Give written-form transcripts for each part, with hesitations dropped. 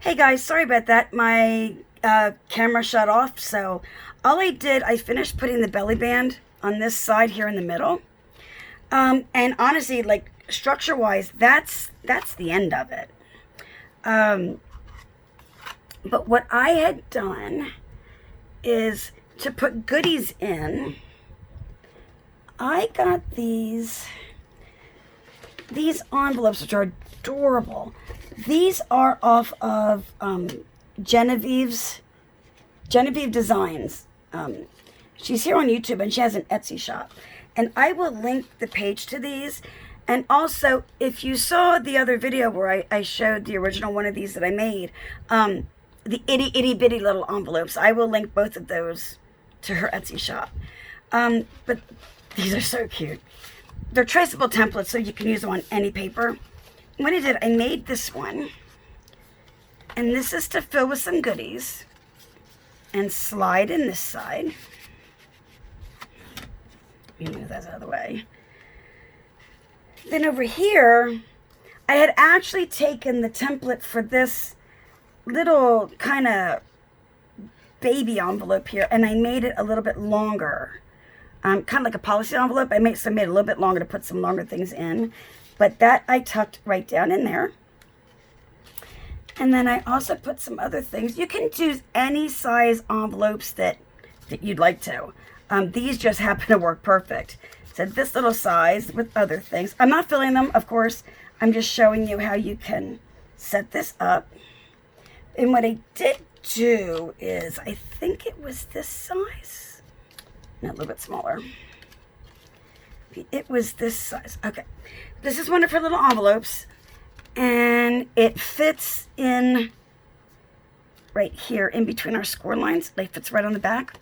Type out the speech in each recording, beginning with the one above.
Hey guys, sorry about that. My camera shut off, so all I did, I finished putting the belly band on this side here in the middle. And honestly, like structure-wise, that's the end of it. But what I had done is to put goodies in. I got these envelopes, which are adorable. These are off of Genevieve Designs. She's here on YouTube and she has an Etsy shop. And I will link the page to these. And also, if you saw the other video where I showed the original one of these that I made, the itty bitty little envelopes, I will link both of those to her Etsy shop. But these are so cute. They're traceable templates, so you can use them on any paper. What I did, I made this one, and this is to fill with some goodies and slide in this side. Let me move that out of the way. Then over here, I had actually taken the template for this little kind of baby envelope here, and I made it a little bit longer. Kind of like a policy envelope. I made it a little bit longer to put some longer things in. But that I tucked right down in there. And then I also put some other things. You can choose any size envelopes that you'd like to. These just happen to work perfect. So this little size with other things. I'm not filling them, of course. I'm just showing you how you can set this up. And what I did do is, I think it was this size. No, a little bit smaller. It was this size. Okay. This is one of her little envelopes. And it fits in right here in between our score lines. It fits right on the back.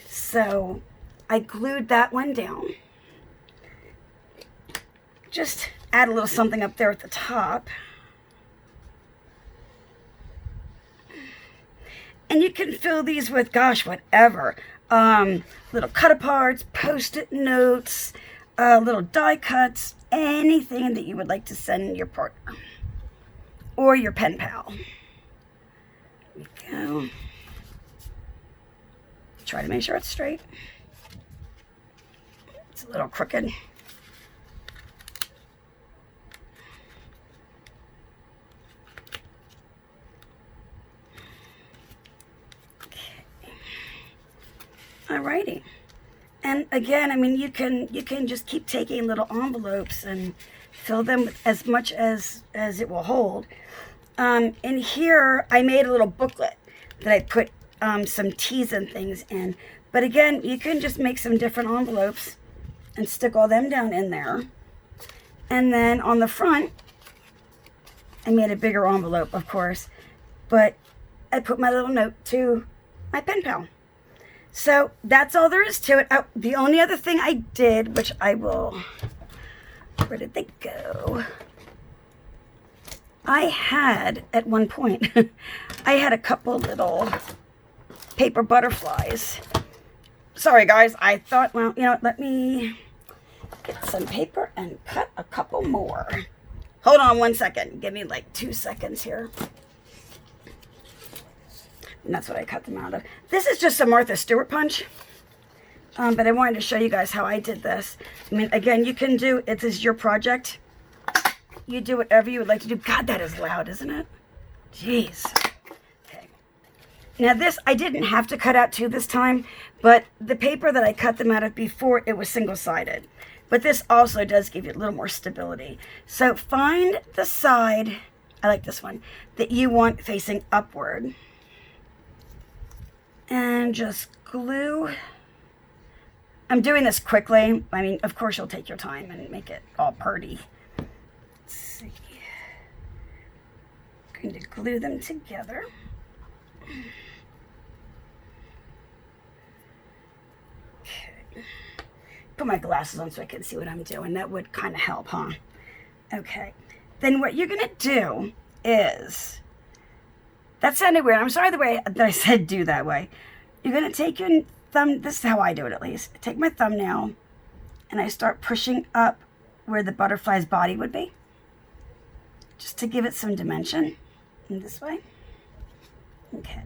So I glued that one down. Just add a little something up there at the top. And you can fill these with, gosh, whatever. Little cut-aparts, Post-it notes, little die cuts, anything that you would like to send your partner or your pen pal. There we go. Try to make sure it's straight. It's a little crooked. Alrighty. And again, I mean, you can just keep taking little envelopes and fill them with as much as it will hold. In here, I made a little booklet that I put some teas and things in. But again, you can just make some different envelopes and stick all them down in there. And then on the front, I made a bigger envelope, of course. But I put my little note to my pen pal. So that's all there is to it. Oh, the only other thing I did, which I will, where did they go? I had, at one point, I had a couple little paper butterflies. Sorry guys, I thought, well, you know, let me get some paper and cut a couple more. Hold on one second. Give me like 2 seconds here. And that's what I cut them out of. This is just a Martha Stewart punch. But I wanted to show you guys how I did this. I mean, again, you can do, it is your project. You do whatever you would like to do. God, that is loud, isn't it? Jeez. Okay. Now this, I didn't have to cut out two this time, but the paper that I cut them out of before, it was single-sided. But this also does give you a little more stability. So find the side, I like this one, that you want facing upward. And just glue. I'm doing this quickly. I mean, of course you'll take your time and make it all pretty. Let's see. I'm going to glue them together. Okay. Put my glasses on so I can see what I'm doing. That would kind of help, huh? Okay. Then what you're going to do is, that sounded weird. I'm sorry the way that I said do that way. You're going to take your thumb, this is how I do it at least. I take my thumbnail and I start pushing up where the butterfly's body would be. Just to give it some dimension. In this way. Okay.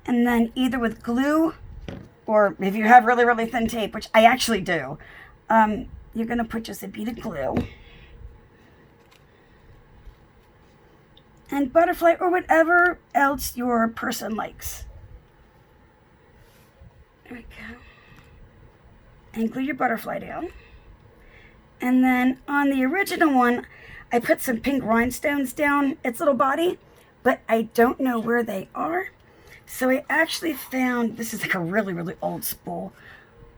And then either with glue, or if you have really, really thin tape, which I actually do, you're going to put just a bead of glue. And butterfly, or whatever else your person likes. There we go. And glue your butterfly down. And then on the original one, I put some pink rhinestones down its little body, but I don't know where they are. So I actually found, this is like a really, really old spool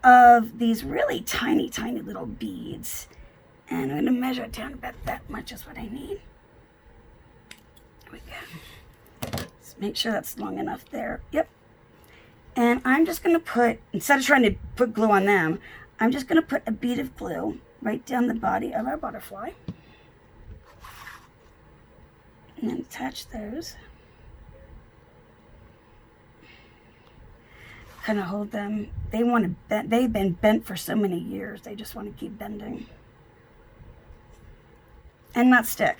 of these really tiny, tiny little beads. And I'm going to measure it down about that much is what I need. There we go. Let's make sure that's long enough there. Yep. And I'm just going to put, instead of trying to put glue on them, I'm just going to put a bead of glue right down the body of our butterfly. And then attach those. Kind of hold them. They want to bend. They've been bent for so many years. They just want to keep bending. And not stick.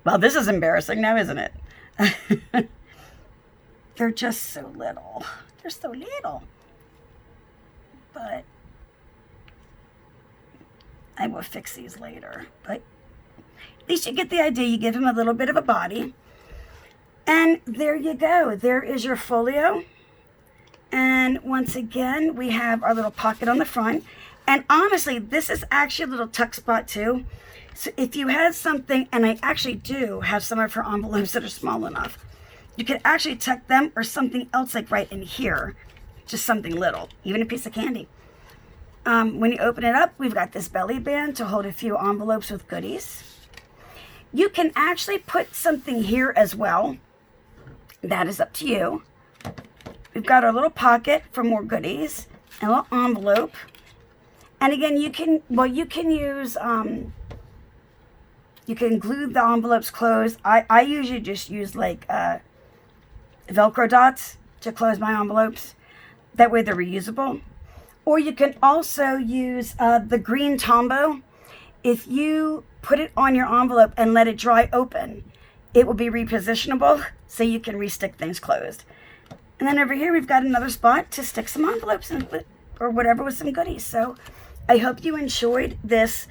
Well, this is embarrassing now, isn't it? They're just so little. They're so little. But I will fix these later. But at least you get the idea. You give him a little bit of a body. And there you go. There is your folio. And once again, we have our little pocket on the front. And honestly, this is actually a little tuck spot too. So if you had something, and I actually do have some of her envelopes that are small enough, you could actually tuck them or something else like right in here. Just something little, even a piece of candy. When you open it up, we've got this belly band to hold a few envelopes with goodies. You can actually put something here as well. That is up to you. We've got our little pocket for more goodies, a little envelope. And again, you can use, you can glue the envelopes closed. I usually just use like Velcro dots to close my envelopes. That way they're reusable. Or you can also use the green Tombow. If you put it on your envelope and let it dry open, it will be repositionable so you can restick things closed. And then over here, we've got another spot to stick some envelopes in, or whatever with some goodies. So I hope you enjoyed this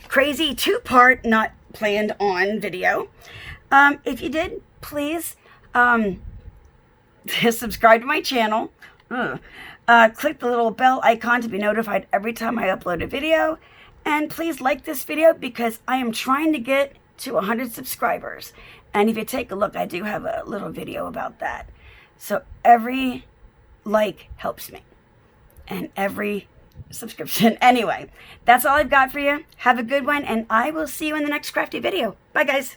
crazy two-part, not planned on video. If you did, please subscribe to my channel. Click the little bell icon to be notified every time I upload a video. And please like this video because I am trying to get to 100 subscribers. And if you take a look, I do have a little video about that. So every like helps me. And every subscription. Anyway, that's all I've got for you. Have a good one. And I will see you in the next crafty video. Bye, guys.